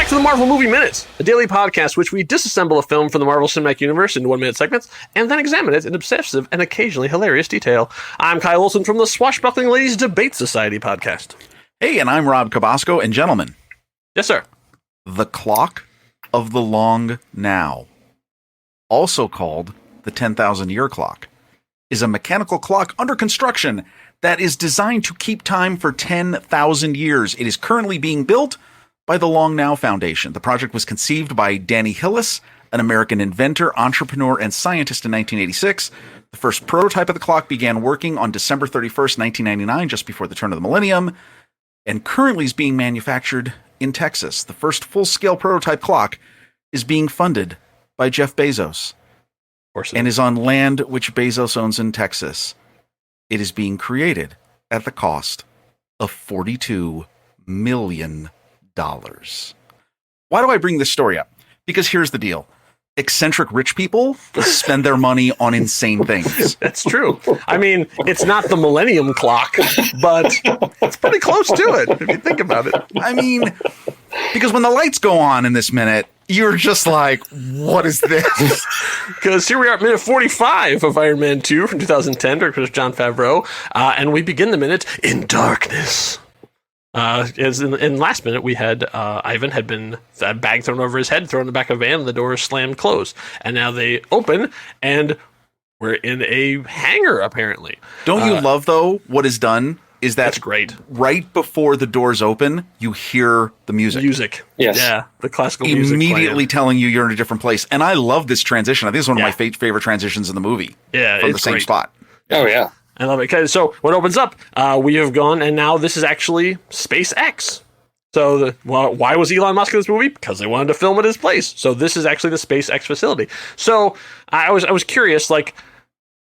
back to the Marvel Movie Minute, a daily podcast which we disassemble a film from the Marvel Cinematic Universe into 1 minute segments and then examine it in obsessive and occasionally hilarious detail. I'm Kyle Olson from the Swashbuckling Ladies Debate Society podcast. Hey, and I'm Rob Cabasco, and gentlemen. Yes, sir. The Clock of the Long Now, also called the 10,000-year clock, is a mechanical clock under construction that is designed to keep time for 10,000 years. It is currently being built by the Long Now Foundation. The project was conceived by Danny Hillis, an American inventor, entrepreneur, and scientist in 1986. The first prototype of the clock began working on December 31st, 1999, just before the turn of the millennium, and currently is being manufactured in Texas. The first full-scale prototype clock is being funded by Jeff Bezos and is on land which Bezos owns in Texas. It is being created at the cost of $42 million. Why do I bring this story up? Because here's the deal. Eccentric rich people spend their money on insane things. That's true. I mean, it's not the Millennium Clock, but it's pretty close to it, if you think about it. I mean, because when the lights go on in this minute, you're just like, what is this? Because here we are at minute 45 of Iron Man 2 from 2010, directed by Jon Favreau, and we begin the minute in darkness. As in last minute, we had Ivan had been a bag thrown over his head, thrown in the back of a van, and the doors slammed closed. And now they open, and we're in a hangar, apparently. Don't you love, though, what is done is that that's great. Right before the doors open, you hear the music. Yes. Yeah, the classical music immediately telling you you're in a different place. And I love this transition. I think it's one of my favorite transitions in the movie. Yeah, from the same spot. Oh, yeah. I love it. Okay, so when it opens up, we have gone, and now this is actually SpaceX. So, why was Elon Musk in this movie? Because they wanted to film at his place. So this is actually the SpaceX facility. So I was curious, like,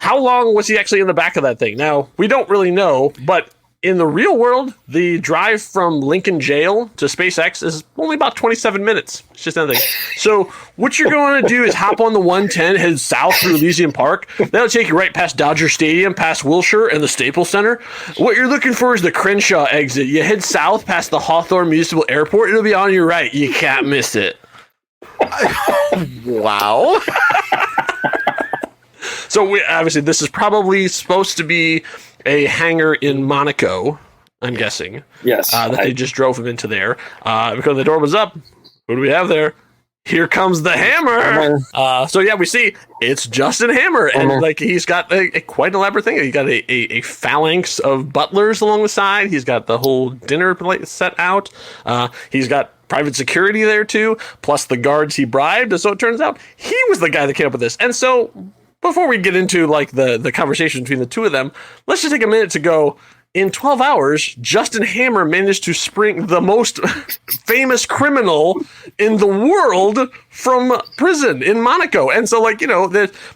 how long was he actually in the back of that thing? Now, we don't really know, but in the real world, the drive from Lincoln Jail to SpaceX is only about 27 minutes. It's just nothing. So what you're going to do is hop on the 110, head south through Elysian Park. That'll take you right past Dodger Stadium, past Wilshire and the Staples Center. What you're looking for is the Crenshaw exit. You head south past the Hawthorne Municipal Airport. It'll be on your right. You can't miss it. Wow. So obviously this is probably supposed to be a hangar in Monaco, I'm guessing. Yes. That they just drove him into there. Because the door was up. Who do we have there? Here comes the Hammer. So yeah, we see it's Justin Hammer. And like he's got a quite elaborate thing. He's got a phalanx of butlers along the side. He's got the whole dinner plate set out. He's got private security there too, plus the guards he bribed. So it turns out he was the guy that came up with this. And so before we get into like the conversation between the two of them, let's just take a minute to go. In 12 hours, Justin Hammer managed to spring the most famous criminal in the world from prison in Monaco. And so, like, you know,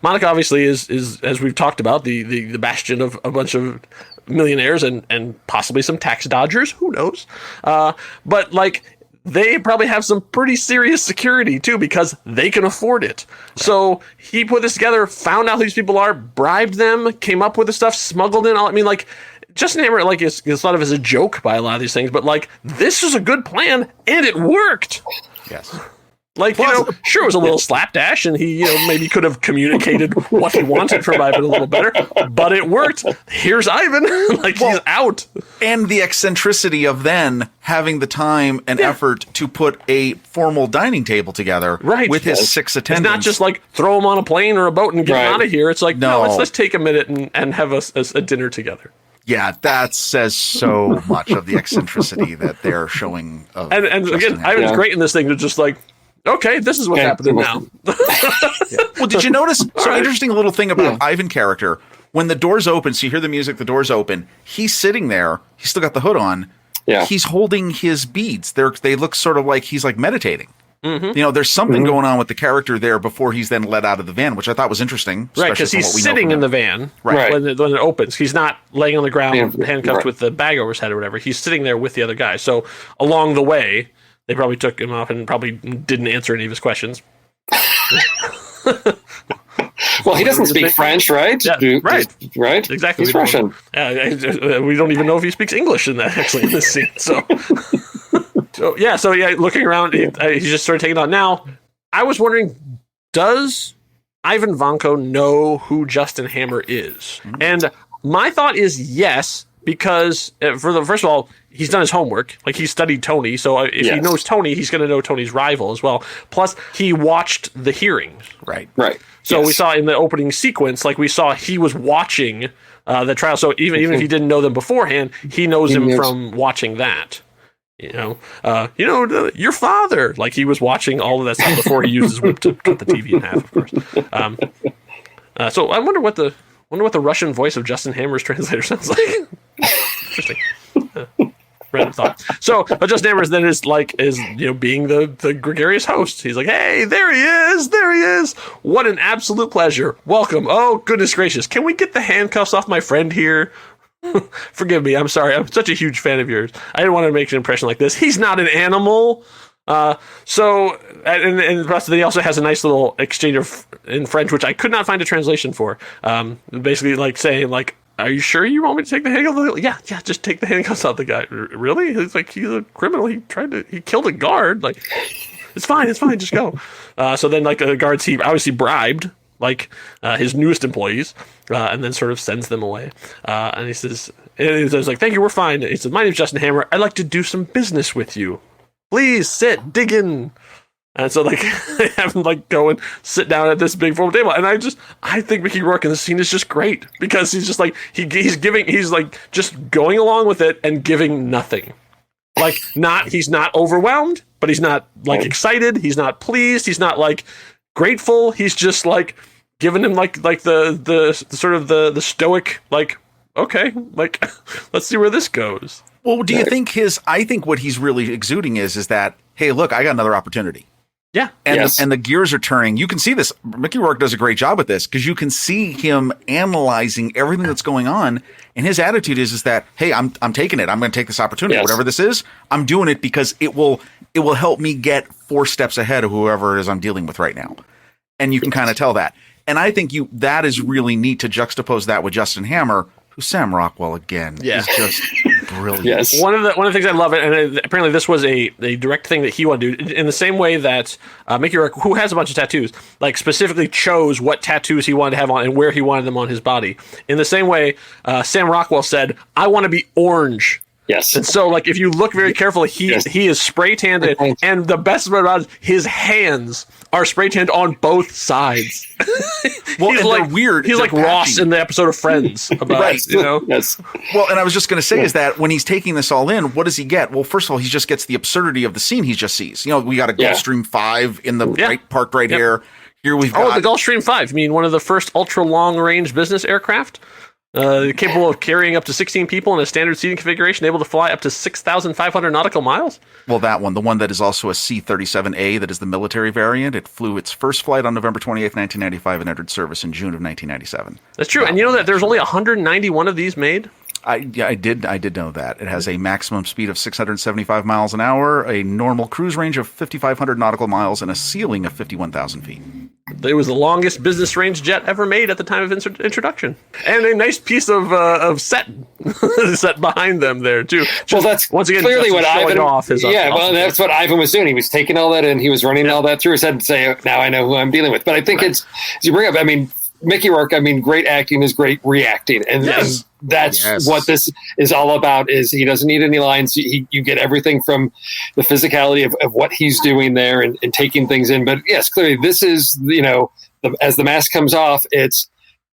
Monaco obviously is as we've talked about, the bastion of a bunch of millionaires and possibly some tax dodgers. Who knows? But, like, they probably have some pretty serious security, too, because they can afford it. So he put this together, found out who these people are, bribed them, came up with the stuff, smuggled in all. I mean, like, Justin Hammer, like, is thought of as a joke by a lot of these things, but, like, this was a good plan, and it worked. Yes. Like, you know, sure, it was a little slapdash, and he, you know, maybe could have communicated what he wanted from Ivan a little better, but it worked. Here's Ivan. Like, he's out. And the eccentricity of then having the time and effort to put a formal dining table together with his 6 attendants. It's not just like throw him on a plane or a boat and get him out of here. It's like, no, let's take a minute and have a dinner together. Yeah, that says so much of the eccentricity that they're showing. And again, Ivan's great in this thing to just like, okay, this is what's happening now. Well, did you notice? So interesting little thing about Ivan character. When the doors open, so you hear the music, the doors open, he's sitting there. He's still got the hood on. Yeah. He's holding his beads. They look sort of like he's like meditating. Mm-hmm. You know, there's something going on with the character there before he's then let out of the van, which I thought was interesting. Right, because he's sitting in the van when it opens. He's not laying on the ground handcuffed with the bag over his head or whatever. He's sitting there with the other guy. So along the way, they probably took him off and probably didn't answer any of his questions. Well, he doesn't speak French, right? Yeah, right. Exactly. He's Russian. We don't even know if he speaks English in this scene. So. So looking around, he just started taking it on. Now, I was wondering, does Ivan Vanko know who Justin Hammer is? Mm-hmm. And my thought is yes, because first of all, he's done his homework. Like, he studied Tony, so if he knows Tony, he's going to know Tony's rival as well. Plus, he watched the hearings. Right. So we saw in the opening sequence, like, we saw he was watching the trial. So even if he didn't know them beforehand, he knows him from watching that. Your father. Like, he was watching all of that stuff before he used his whip to cut the TV in half, of course. So I wonder what the Russian voice of Justin Hammer's translator sounds like. Interesting. Random thought. So Justin Hammer then is being the gregarious host. He's like, hey, there he is. What an absolute pleasure. Welcome. Oh, goodness gracious. Can we get the handcuffs off my friend here? Forgive me. I'm sorry. I'm such a huge fan of yours. I didn't want to make an impression like this. He's not an animal. And the rest of it, he also has a nice little exchange in French, which I could not find a translation for. Basically, like, saying, like, are you sure you want me to take the handcuffs? Yeah, just take the handcuffs off the guy. Really? He's like, he's a criminal. He killed a guard. Like, it's fine, just go. So then, like, the guards, he obviously bribed, like, his newest employees, and then sort of sends them away. And he says, like, thank you, we're fine. He says, my name's Justin Hammer. I'd like to do some business with you. Please sit, dig in. And so, like, they have him, like, go and sit down at this big formal table. And I think Mickey Rourke in the scene is just great, because he's just like, he's like just going along with it and giving nothing. Like, he's not overwhelmed, but he's not, like, excited. He's not pleased. He's not, like, grateful. He's just, like, giving him, like the sort of the stoic, like, okay, like, let's see where this goes. Well, do you think I think what he's really exuding is that, hey, look, I got another opportunity. Yeah. And the gears are turning. You can see this. Mickey Rourke does a great job with this, because you can see him analyzing everything that's going on. And his attitude is that, hey, I'm taking it. I'm going to take this opportunity. Whatever this is, I'm doing it because it will help me get 4 steps ahead of whoever it is I'm dealing with right now. And you can kind of tell that. And I think that is really neat to juxtapose that with Justin Hammer, who Sam Rockwell again is just brilliant. Yes. One of the things I love it, and apparently this was a direct thing that he wanted to do, in the same way that Mickey Rourke, who has a bunch of tattoos, like, specifically chose what tattoos he wanted to have on and where he wanted them on his body. In the same way, Sam Rockwell said, I want to be orange. Yes. And so, like, if you look very carefully, he is spray tanned, and the best part about it is his hands are spray tanned on both sides. Well, he's and like they're weird. He's they're like patchy. Ross in the episode of Friends about right. Yes. Well, and I was just going to say is that when he's taking this all in, what does he get? Well, first of all, he just gets the absurdity of the scene he just sees. We got a Gulfstream 5 in the parked right here. Here we've got the Gulfstream 5. I mean, one of the first ultra long range business aircraft. Capable of carrying up to 16 people in a standard seating configuration, able to fly up to 6,500 nautical miles. Well, that one, the one that is also a C-37A, that is the military variant. It flew its first flight on November 28th, 1995, and entered service in June of 1997. That's true. And you know that there's only 191 of these made? I did know that. It has a maximum speed of 675 miles an hour, a normal cruise range of 5,500 nautical miles, and a ceiling of 51,000 feet. It was the longest business range jet ever made at the time of introduction, and a nice piece of set behind them there too. Well, that's once again clearly what Ivan. That's what Ivan was doing. He was taking all that and he was running all that through his head and say, "Now I know who I'm dealing with." But I think it's as you bring up. I mean, Mickey Rourke. I mean, great acting is great reacting, and that's what this is all about. Is he doesn't need any lines. You get everything from the physicality of what he's doing there and taking things in. But yes, clearly this is, as the mask comes off, it's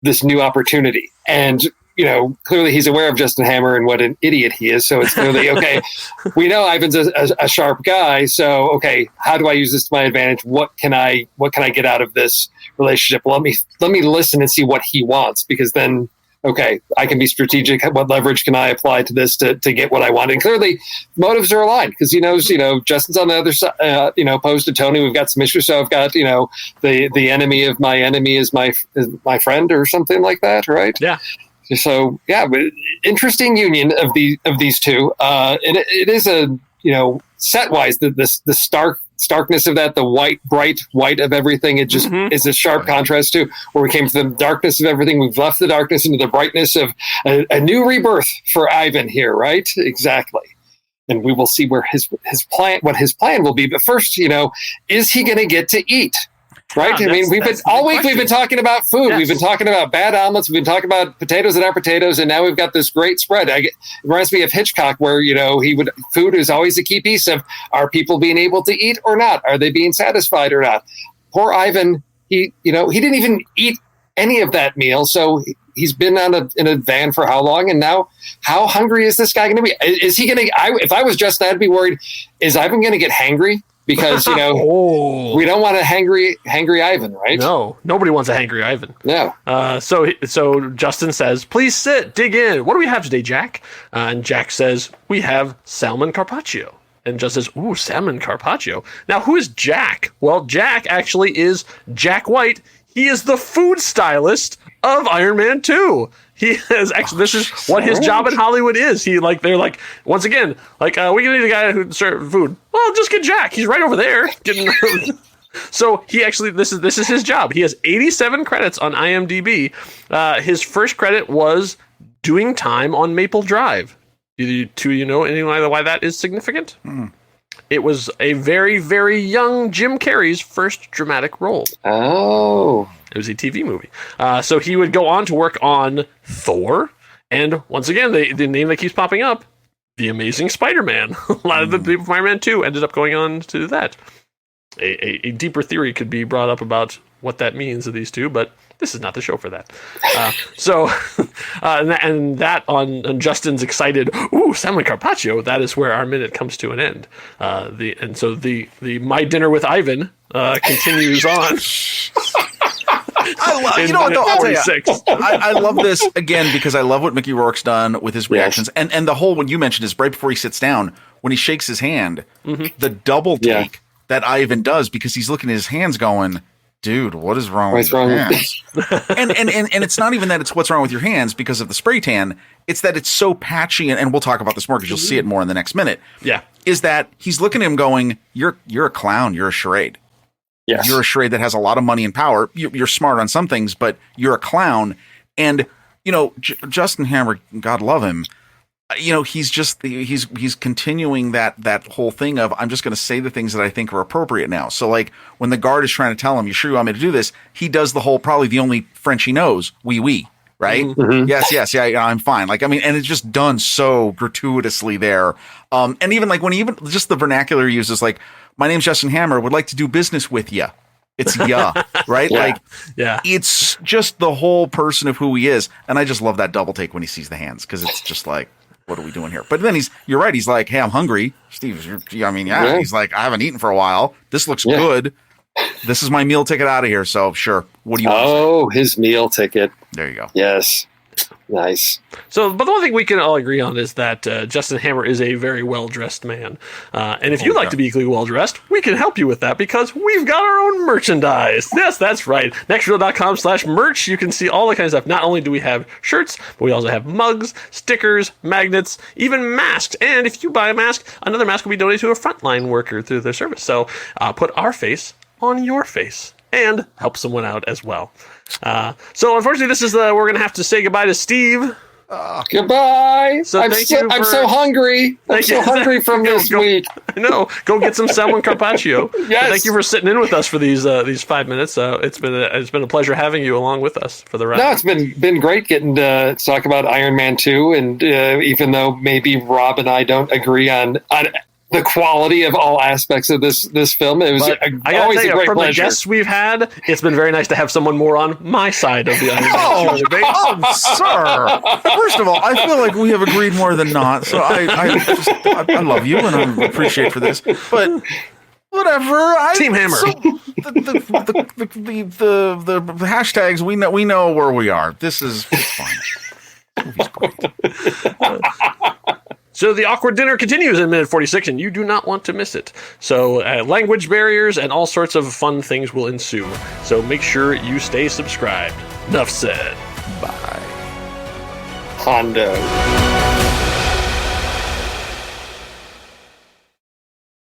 this new opportunity. And, clearly he's aware of Justin Hammer and what an idiot he is. So it's clearly, okay, we know Ivan's a sharp guy. So, okay, how do I use this to my advantage? What can I get out of this relationship? Let me listen and see what he wants, because then, okay, I can be strategic. What leverage can I apply to this to get what I want? And clearly, motives are aligned, because he knows, Justin's on the other side, opposed to Tony. We've got some issues. So I've got, the enemy of my enemy is my friend, or something like that, right? Yeah. So yeah, but interesting union of these two. And it is a set wise the starkness of that, the bright white of everything. It just is a sharp contrast to where we came from the darkness of everything. We've left the darkness into the brightness of a new rebirth for Ivan here, right? Exactly. and we will see where his what his plan will be. But first, is he going to get to eat? Right. Yeah, I mean, we've been talking about food. Yes. We've been talking about bad omelets. We've been talking about potatoes that aren't potatoes. And now we've got this great spread. It reminds me of Hitchcock, where, food is always a key piece of, are people being able to eat or not? Are they being satisfied or not? Poor Ivan, he didn't even eat any of that meal. So he's been in a van for how long? And now how hungry is this guy going to be? Is he going to, if I was Justin, I'd be worried, is Ivan going to get hangry? Because, we don't want a hangry Ivan, right? No, nobody wants a hangry Ivan. No. So Justin says, please sit, dig in. What do we have today, Jack? And Jack says, we have salmon carpaccio. And Justin says, ooh, salmon carpaccio. Now, who is Jack? Well, Jack actually is Jack White. He is the food stylist of Iron Man 2. He is actually, this is what his job in Hollywood is. They're like, once again, like, we can need a guy who serves food. Well, just get Jack. He's right over there. So he actually, this is his job. He has 87 credits on IMDb. His first credit was doing time on Maple Drive. Do you know anything why that is significant? It was a very, very young Jim Carrey's first dramatic role. Oh. It was a TV movie. So he would go on to work on Thor. And once again, the name that keeps popping up, The Amazing Spider-Man. A lot of the people from Iron Man 2 ended up going on to that. A deeper theory could be brought up about what that means of these two, but this is not the show for that. And that on Justin's excited, ooh, salmon carpaccio, that is where our minute comes to an end. So the My Dinner with Ivan continues on. I'll tell you, I love this again because I love what Mickey Rourke's done with his reactions, and the whole, when you mentioned is right before he sits down, when he shakes his hand, the double take that Ivan does, because he's looking at his hands going, dude, what is wrong with your hands? and it's not even that it's what's wrong with your hands because of the spray tan. It's that it's so patchy, and we'll talk about this more because you'll see it more in the next minute. Yeah, is that he's looking at him going, you're a clown, you're a charade. Yes. You're a charade that has a lot of money and power. You're smart on some things, but you're a clown. And Justin Hammer, God love him. He's continuing that whole thing of, I'm just going to say the things that I think are appropriate now. So like when the guard is trying to tell him, you sure you want me to do this? He does the whole, probably the only French he knows, oui, right? Mm-hmm. Yes, yeah, I'm fine. Like, I mean, and it's just done so gratuitously there. And even like when even just the vernacular he uses, like, my name's Justin Hammer, would like to do business with ya. It's right? Yeah. It's just the whole person of who he is. And I just love that double take when he sees the hands, because it's just like, what are we doing here? But then you're right. He's like, hey, I'm hungry. Steve, He's like, I haven't eaten for a while. This looks good. This is my meal ticket out of here. So sure. What do you want? Oh, his meal ticket. There you go. Yes. Nice. So, but the one thing we can all agree on is that Justin Hammer is a very well-dressed man. And if you'd like to be equally well-dressed, we can help you with that because we've got our own merchandise. Yes, that's right. Nextreel.com/merch. You can see all the kind of stuff. Not only do we have shirts, but we also have mugs, stickers, magnets, even masks. And if you buy a mask, another mask will be donated to a frontline worker through their service. So put our face on your face and help someone out as well. So unfortunately, this is we're going to have to say goodbye to Steve. Goodbye. So I'm so hungry. I'm so hungry from this week. I know. Go get some salmon carpaccio. Yes. Thank you for sitting in with us for these 5 minutes. It's been a pleasure having you along with us for the ride. No, it's been great getting to talk about Iron Man 2, and even though maybe Rob and I don't agree on the quality of all aspects of this film, it was always a great from pleasure. The guests we've had, it's been very nice to have someone more on my side of the Iron Man debate. Sir. First of all, I feel like we have agreed more than not, so I love you and I appreciate for this, but whatever. Team Hammer. So the hashtags, we know where we are. It's fine. Movie's great. So the awkward dinner continues in minute 46, and you do not want to miss it. So language barriers and all sorts of fun things will ensue. So make sure you stay subscribed. Enough said. Bye. Hondo.